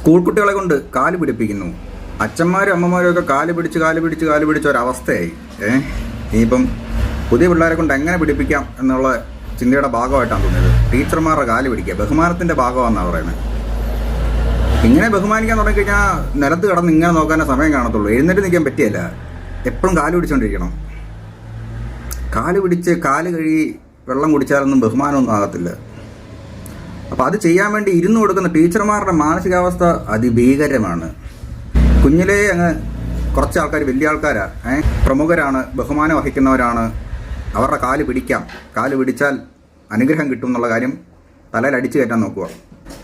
School കുട്ടികളെ കൊണ്ട് കാല് പിടിപ്പിക്കുന്നു. അച്ഛന്മാരും അമ്മമാരും ഒക്കെ കാല് പിടിച്ച് ഒരവസ്ഥയായി. ഇനിയിപ്പം പുതിയ പിള്ളേരെ കൊണ്ട് എങ്ങനെ പിടിപ്പിക്കാം എന്നുള്ള ചിന്തയുടെ ഭാഗമായിട്ടാണ് തോന്നിയത്. ടീച്ചർമാരുടെ കാല് പിടിക്കുക ബഹുമാനത്തിൻ്റെ ഭാഗമാണെന്നാണ് പറയുന്നത്. ഇങ്ങനെ ബഹുമാനിക്കാൻ തുടങ്ങിക്കഴിഞ്ഞാൽ നിലത്ത് കിടന്ന് ഇങ്ങനെ നോക്കാനേ സമയം കാണത്തുള്ളൂ. എഴുന്നേറ്റ് നിൽക്കാൻ പറ്റിയല്ല, എപ്പോഴും കാല് പിടിച്ചുകൊണ്ടിരിക്കണം. കാല് പിടിച്ച് കാല് കഴുകി വെള്ളം കുടിച്ചാലൊന്നും ബഹുമാനമൊന്നും ആകത്തില്ല. അപ്പോൾ അത് ചെയ്യാൻ വേണ്ടി ഇരുന്ന് കൊടുക്കുന്ന ടീച്ചർമാരുടെ മാനസികാവസ്ഥ അതിഭീകരമാണ്. കുഞ്ഞിലേ അങ്ങ് കുറച്ച് ആൾക്കാർ വലിയ ആൾക്കാരാണ്, പ്രമുഖരാണ്, ബഹുമാനം വഹിക്കുന്നവരാണ്, അവരുടെ കാല് പിടിക്കാം, കാല് പിടിച്ചാൽ അനുഗ്രഹം കിട്ടും എന്നുള്ള കാര്യം തലയിൽ അടിച്ചു കയറ്റാൻ നോക്കുക.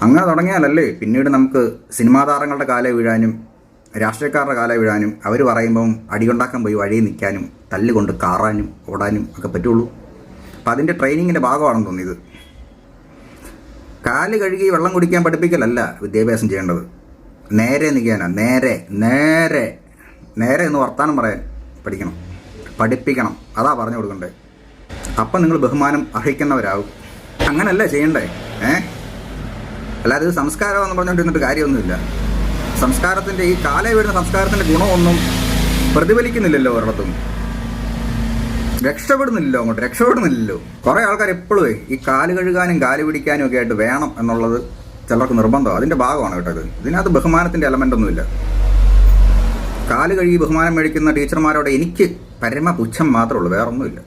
അങ്ങനെ തുടങ്ങിയാലല്ലേ പിന്നീട് നമുക്ക് സിനിമാ താരങ്ങളുടെ കാലേ വീഴാനും രാഷ്ട്രീയക്കാരുടെ കാലേ വീഴാനും അവർ പറയുമ്പം അടിയുണ്ടാക്കാൻ പോയി വഴിയിൽ നിൽക്കാനും തല്ലുകൊണ്ട് കാറാനും ഓടാനും ഒക്കെ പറ്റുള്ളൂ. അപ്പം അതിൻ്റെ ട്രെയിനിങ്ങിൻ്റെ ഭാഗമാണെന്ന് തോന്നിയത്. കാല് കഴുകി വെള്ളം കുടിക്കാൻ പഠിപ്പിക്കലല്ല വിദ്യാഭ്യാസം ചെയ്യേണ്ടത്. നേരെ നിൽക്കാനാണ്. നേരെ എന്ന് വർത്താനം പറയാൻ പഠിപ്പിക്കണം. അതാ പറഞ്ഞു കൊടുക്കണ്ടേ. അപ്പം നിങ്ങൾ ബഹുമാനം അർഹിക്കുന്നവരാകും. അങ്ങനല്ല ചെയ്യണ്ടേ. അല്ലാതെ ഇത് സംസ്കാരമെന്ന് പറഞ്ഞുകൊണ്ടിരുന്നിട്ട് കാര്യമൊന്നുമില്ല. സംസ്കാരത്തിൻ്റെ ഈ കാലേ വീഴുന്ന സംസ്കാരത്തിൻ്റെ ഗുണമൊന്നും പ്രതിഫലിക്കുന്നില്ലല്ലോ. ഒരിടത്തും രക്ഷപ്പെടുന്നില്ലല്ലോ. കുറേ ആൾക്കാർ എപ്പോഴും ഈ കാല് കഴുകാനും കാല് പിടിക്കാനും ഒക്കെ ആയിട്ട് വേണം എന്നുള്ളത് ചിലർക്ക് നിർബന്ധമാണ്. അതിൻ്റെ ഭാഗമാണ് കേട്ടത്. ഇതിനകത്ത് ബഹുമാനത്തിൻ്റെ എലമെൻ്റ് ഒന്നുമില്ല. കാല് കഴുകി ബഹുമാനം മേടിക്കുന്ന ടീച്ചർമാരോട് എനിക്ക് പരമ പുച്ഛം മാത്രമേ ഉള്ളൂ, വേറൊന്നുമില്ല.